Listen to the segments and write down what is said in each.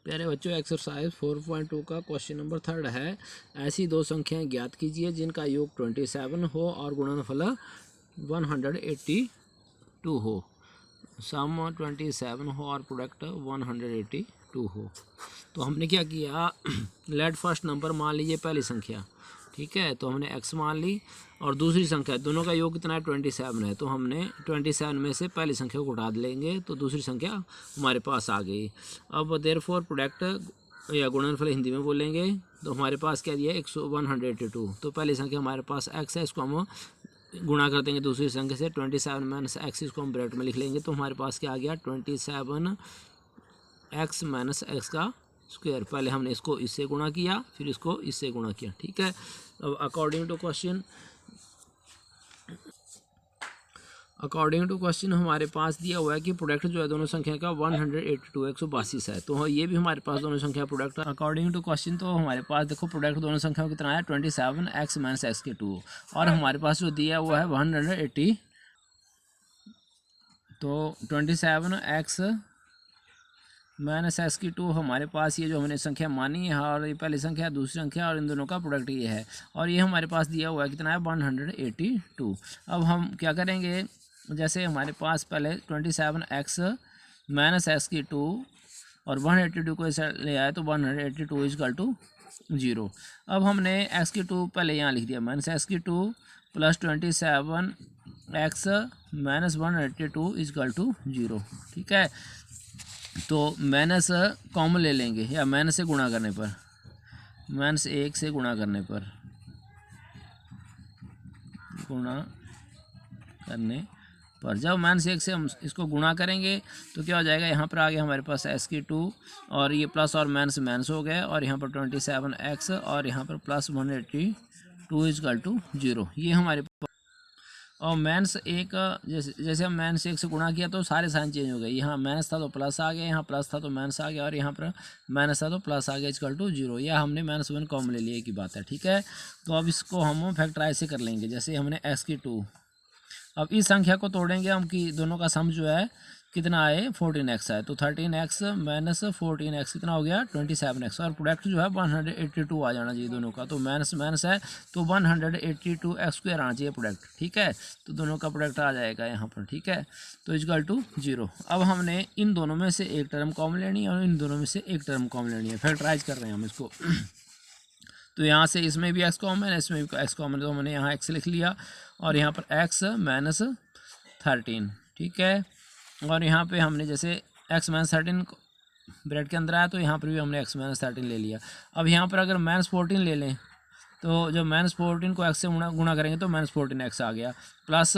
प्यारे बच्चों, एक्सरसाइज 4.2 का क्वेश्चन नंबर 3 है। ऐसी दो संख्याएं ज्ञात कीजिए जिनका योग 27 हो और गुणनफल 182 हो। सम 27 हो और प्रोडक्ट 182 हो। तो हमने क्या किया, लेट फर्स्ट नंबर मान लीजिए पहली संख्या, ठीक है, तो हमने x मान ली और दूसरी संख्या, दोनों का योग कितना है 27 है, तो हमने 27 में से पहली संख्या को उठा लेंगे तो दूसरी संख्या हमारे पास आ गई। अब देयरफॉर प्रोडक्ट या गुणनफल हिंदी में बोलेंगे तो हमारे पास क्या दिया 182। तो पहली संख्या हमारे पास x है, इसको हम गुणा कर देंगे दूसरी संख्या से, 27 माइनस एक्स, इसको हम ब्रैकेट में लिख लेंगे तो हमारे पास क्या आ गया 27x माइनस एक्स का स्क्वायर। पहले हमने इसको इससे गुणा किया, फिर इसको इससे गुणा किया, ठीक है। अब अकॉर्डिंग टू क्वेश्चन हमारे पास दिया हुआ है कि प्रोडक्ट जो है दोनों संख्या का 182 182 है, तो ये भी हमारे पास दोनों संख्या प्रोडक्ट अकॉर्डिंग टू क्वेश्चन। तो हमारे पास देखो प्रोडक्ट दोनों संख्या कितना है 27x माइनस एक्स के 2 और हमारे पास जो दिया हुआ है 180। तो 27x माइनस एक्स की 2 हमारे पास ये जो हमने संख्या मानी है और ये पहली संख्या दूसरी संख्या और इन दोनों का प्रोडक्ट ये है और ये हमारे पास दिया हुआ है कितना है 182। अब हम क्या करेंगे, जैसे हमारे पास पहले 27x माइनस एक्स की 2 और 182 को ऐसे ले आए तो 182 इजकल टू 0। अब हमने x की 2 पहले यहाँ लिख दिया माइनस एक्स की 2 plus 27x minus 182 is equal to 0, ठीक है। तो माइनस कॉमन ले लेंगे या माइनस से गुणा करने पर, माइनस 1 से गुणा करने पर जब माइनस 1 से हम इसको गुणा करेंगे तो क्या हो जाएगा, यहाँ पर आ गया हमारे पास एक्स की 2 और ये प्लस और माइनस माइनस हो गया और यहाँ पर 27x और यहाँ पर प्लस 182 इजकल टू 0। ये हमारे और माइनस 1 जैसे हम माइनस 1 से गुणा किया तो सारे साइन चेंज हो गए, यहाँ माइनस था तो प्लस आ गया, यहाँ प्लस था तो माइनस आ गया और यहाँ पर माइनस था तो प्लस आ गया इक्वल टू 0। यह हमने -1 कॉमन ले लिया की बात है, ठीक है। तो अब इसको हम फैक्टराइज से कर लेंगे, जैसे हमने x की 2, अब इस संख्या को तोड़ेंगे हम कि दोनों का सम जो है कितना आए 14x है, तो 13x माइनस 14x कितना हो गया 27x और प्रोडक्ट जो है 182 आ जाना चाहिए दोनों का, तो माइनस माइनस है तो 182x स्क्वायर आना चाहिए प्रोडक्ट, ठीक है। तो दोनों का प्रोडक्ट आ जाएगा यहाँ पर, ठीक है, तो इजकल टू 0। अब हमने इन दोनों में से एक टर्म कॉमन लेनी है और इन दोनों में से एक टर्म कॉमन लेनी है, फैक्टराइज कर रहे हैं हम इसको। तो यहाँ से इसमें भी x कॉमन है, इसमें भी x कॉमन, तो हमने यहाँ x लिख लिया और यहाँ पर x माइनस 13, ठीक है। और यहाँ पे हमने जैसे x माइनस 13 ब्रैकेट के अंदर आया तो यहाँ पर भी हमने x माइनस 13 ले लिया। अब यहाँ पर अगर माइनस 14 ले लें तो जब माइनस 14 को x से गुणा करेंगे तो माइनस 14x आ गया, प्लस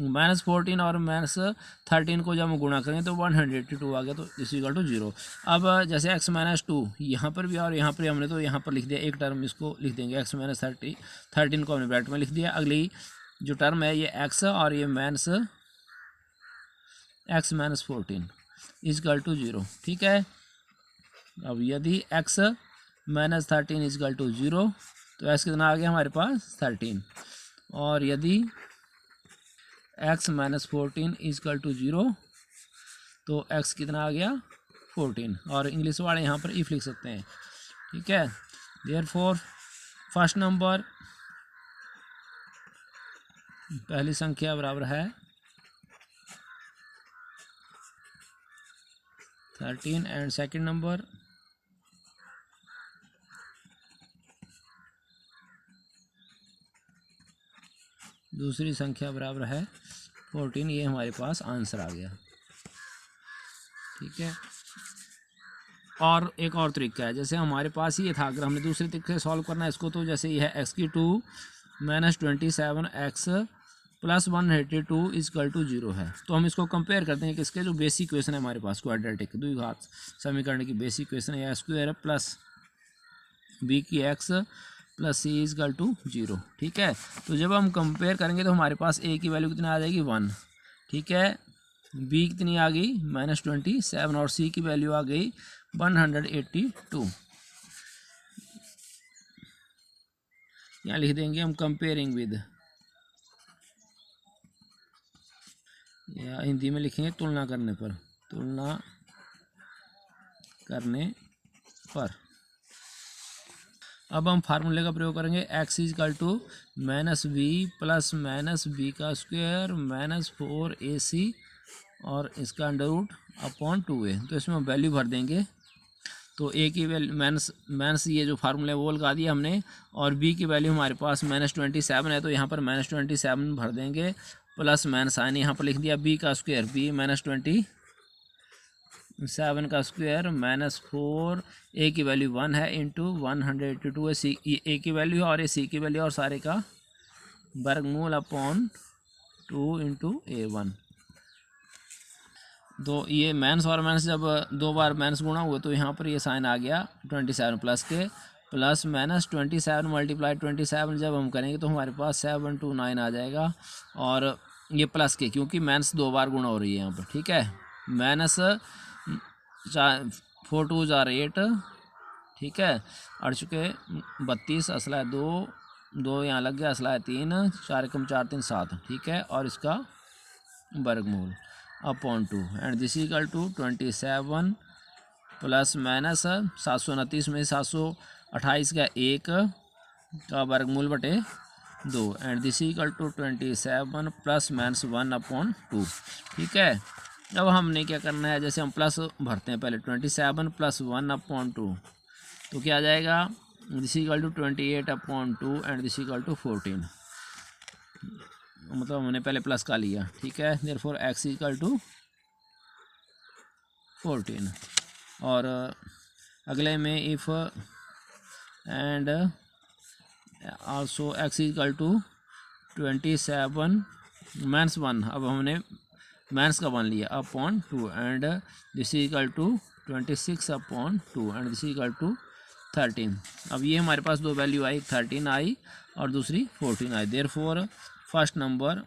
माइनस 14 और माइनस 13 को जब हम गुणा करेंगे तो 182 आ गया, तो इस इक्वल टू 0। अब जैसे x माइनस 2 यहाँ पर भी और यहाँ पर हमने तो यहाँ पर लिख दिया एक टर्म, इसको लिख देंगे x माइनस 13 को हमने ब्रैकेट में लिख दिया। अगली जो टर्म है ये x और ये minus x minus 14 equal to 0, ठीक है। अब यदि x माइनस 13 इजकल टू 0 तो x कितना आ गया हमारे पास 13, और यदि x माइनस 14 इजकल टू 0 तो x कितना आ गया 14, और इंग्लिश वाले यहाँ पर इफ लिख सकते हैं, ठीक है। देयरफॉर फर्स्ट नंबर पहली संख्या बराबर है 13 एंड सेकंड नंबर दूसरी संख्या बराबर है 14। ये हमारे पास आंसर आ गया, ठीक है। और एक और तरीका है, जैसे हमारे पास ये था, अगर हमने दूसरे तरीके से सॉल्व करना है इसको, तो जैसे ये है x की 2 minus 27x plus 182 is equal to 0 है, तो हम इसको कंपेयर करते हैं कि इसके जो बेसिक इक्वेशन है हमारे पास क्वाड्रेटिक द्विघात समीकरण की बेसिक इक्वेशन है स्क्वायर प्लस b की x plus C equal to 0, ठीक है। तो जब हम कंपेयर करेंगे तो हमारे पास a की वैल्यू कितनी आ जाएगी 1, ठीक है, b कितनी आ गई -27 और c की वैल्यू आ गई 182। यहाँ लिख देंगे हम कंपेयरिंग विद, या हिंदी में लिखेंगे तुलना करने पर, तुलना करने पर। अब हम फार्मूले का प्रयोग करेंगे, x equal to minus B plus minus B का स्क्वायर माइनस 4ac और इसका अंडर रूट अपॉन 2a। तो इसमें हम वैल्यू भर देंगे। तो a की वैल्यू माइनस ये जो फार्मूला है वो लगा दिया हमने, और b की वैल्यू हमारे पास -27 है, तो यहाँ पर -27 भर देंगे, प्लस माइनस साइन यहाँ पर लिख दिया b का स्क्वायर, b -27 का स्क्वायर माइनस 4, a की वैल्यू 1 है इंटू 182 है, सी a की वैल्यू है और ये c की वैल्यू, और सारे का वर्गमूल अपॉन 2 इंटू a1। तो ये माइनस और माइनस जब दो बार माइनस गुणा हुए तो यहाँ पर ये साइन आ गया 27 प्लस के, प्लस माइनस 27 मल्टीप्लाई 27 जब हम करेंगे तो हमारे पास 729 आ जाएगा, और ये प्लस के क्योंकि माइनस दो बार गुणा हो रही है यहाँ पर। ठीक है, माइनस 4 2 8, ठीक है, 8 चुके 32, असला है 2 यहाँ लग गया, असला है 3, 4 कम 4 3 7, ठीक है, और इसका वर्गमूल upon 2 and this equal to 27 plus minus 729 में 728 का 1 का वर्गमूल बटे 2 and this equal to 27 plus minus 1 upon 2। ठीक है, अब हमने क्या करना है, जैसे हम प्लस भरते हैं पहले 27 प्लस 1 अपॉन 2, तो क्या आ जाएगा, this equal to 28 upon 2 and this equal to 14, मतलब हमने पहले प्लस का लिया। ठीक है, देयरफॉर x इक्वल टू 14, और अगले में if and also x equal to 27 minus 1, अब हमने माइनस का 1 लिया upon 2 and this equal to 26 upon 2 and this equal to 13। अब ये हमारे पास दो वैल्यू आई, 13 आई और दूसरी 14 आई, therefore first number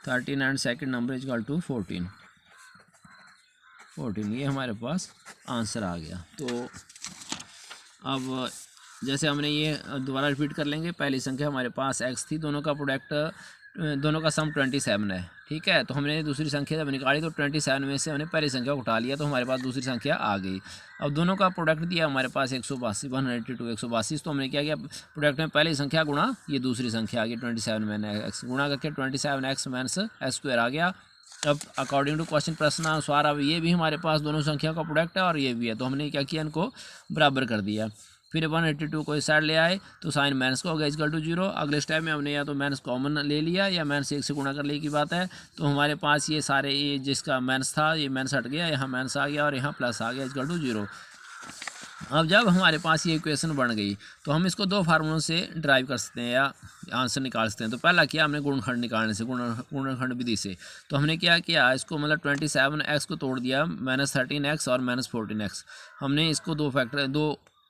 13 and second number equal to 14, ये हमारे पास आंसर आ गया। तो अब जैसे हमने ये दोबारा रिपीट कर लेंगे, पहली संख्या हमारे पास x थी, दोनों का प्रोडक्ट, दोनों का सम 27 है। ठीक है, तो हमने दूसरी संख्या जब निकाली तो 27 में से हमने पहली संख्या को उठा लिया, तो हमारे पास दूसरी संख्या आ गई। अब दोनों का प्रोडक्ट दिया हमारे पास 182, 182, तो हमने क्या किया, प्रोडक्ट में पहली संख्या गुणा ये दूसरी संख्या आ गई 27 मैंने x गुणा करके 27x माइनस x स्क्वायर आ गया। अब अकॉर्डिंग टू क्वेश्चन प्रश्नानुसार अब ये भी हमारे पास दोनों संख्या का प्रोडक्ट है और ये भी है, तो हमने क्या किया, इनको बराबर कर दिया। फिर 182 को इस साइड ले आए तो साइन माइनस का हो गया इक्वल टू 0। अगले स्टेप में हमने या तो माइनस कॉमन ले लिया या माइनस 1 से गुणा कर ले की बात है, तो हमारे पास ये सारे, ये जिसका माइनस था ये माइनस हट गया, यहाँ माइनस आ गया और यहाँ प्लस आ गया इक्वल टू 0। अब जब हमारे पास ये इक्वेशन बन गई तो हम इसको दो फार्मूलों से ड्राइव कर सकते हैं या आंसर निकाल सकते हैं। तो पहला किया हमने गुणनखंड निकालने से, गुणनखंड विधि से, तो हमने क्या किया, इसको मतलब 27x को तोड़ दिया -13x और -14x। हमने इसको दो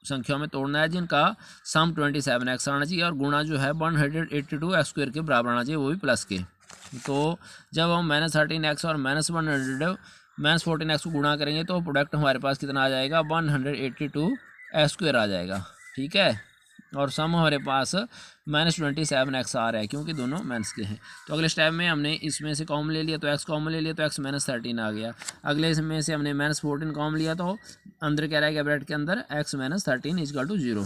संख्याओं में तोड़ना है जिनका सम 27x आना चाहिए और गुणा जो है 182x स्क्वायर के बराबर आना चाहिए, वो भी प्लस के। तो जब हम -13x और -14x को गुणा करेंगे तो प्रोडक्ट हमारे पास कितना आ जाएगा, 182x स्क्वायर आ जाएगा। ठीक है, और सम हमारे पास -27x आ रहा है क्योंकि दोनों माइनस के हैं। तो अगले स्टेप में हमने इसमें से कॉमन ले लिया तो x कॉमन ले लिया तो x -13 आ गया। अगले में से हमने -14 कॉमन लिया तो अंदर क्या रहेगा, ब्रैकेट के अंदर x -13 इक्वल टू 0।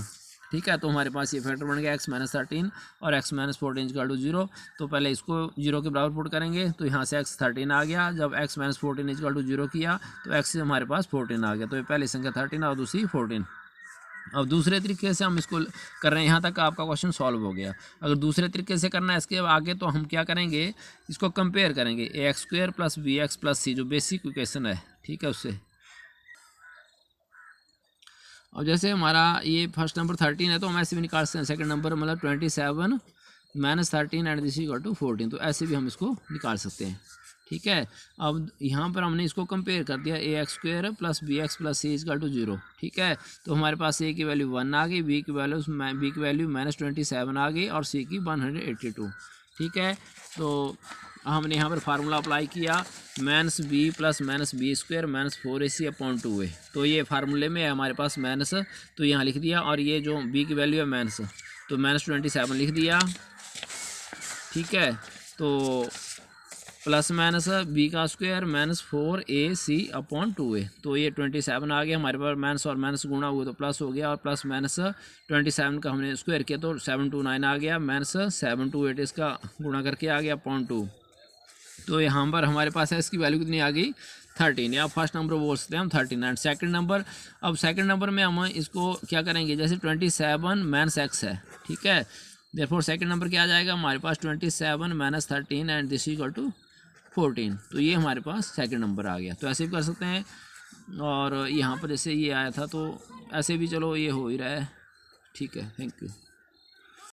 ठीक है, तो हमारे पास ये फैक्टर बन गया x -13 और x -14 इक्वल टू 0। तो पहले इसको 0 के बराबर पुट करेंगे तो यहाँ से x 13 आ गया। जब x -14 इक्वल टू 0 किया तो x से हमारे पास 14 आ गया। तो ये पहली संख्या 13 और दूसरी 14। अब दूसरे तरीके से हम इसको कर रहे हैं, यहाँ तक आपका क्वेश्चन सॉल्व हो गया। अगर दूसरे तरीके से करना है इसके आगे तो हम क्या करेंगे, इसको कंपेयर करेंगे ax² + bx + c जो बेसिक इक्वेशन है। ठीक है, उससे अब जैसे हमारा ये फर्स्ट नंबर 13 है तो हम ऐसे भी निकाल सकते हैं, सेकंड नंबर मतलब 27 -13 एंड दिस इक्वल टू 14, तो ऐसे भी हम इसको निकाल सकते हैं। ठीक है, अब यहाँ पर हमने इसको कंपेयर कर दिया ax² + bx + c equal to 0। ठीक है, तो हमारे पास a की वैल्यू 1 आ गई, b की वैल्यू -27 आ गई और c की 182। ठीक है, तो हमने यहाँ पर फार्मूला अप्लाई किया -b + -b² -4ac upon 2a। तो ये फार्मूले में है हमारे पास माइनस, तो यहाँ लिख दिया, और ये जो b की वैल्यू है माइनस, तो -27 लिख दिया। ठीक है, तो प्लस माइनस बी का स्क्वायर माइनस 4ac/2a। तो ये 27 आ गया हमारे पास, माइनस और माइनस गुणा हुआ तो प्लस हो गया, और प्लस माइनस 27 का हमने स्क्वायर किया तो 729 आ गया, माइनस 728 इसका गुणा करके आ गया 0.2। तो यहाँ पर हमारे पास है इसकी वैल्यू कितनी आ गई 13, या फर्स्ट नंबर बोल सकते हैं हम 13। एंड सेकंड नंबर, अब सेकंड नंबर में हम इसको क्या करेंगे, जैसे 27 माइनस एक्स है, ठीक है, देयरफॉर सेकंड नंबर क्या आ जाएगा हमारे पास 27 minus 13 and this equal to 14। तो ये हमारे पास सेकंड नंबर आ गया। तो ऐसे भी कर सकते हैं, और यहाँ पर जैसे ये आया था तो ऐसे भी चलो ये हो ही रहा है, ठीक है, थैंक यू।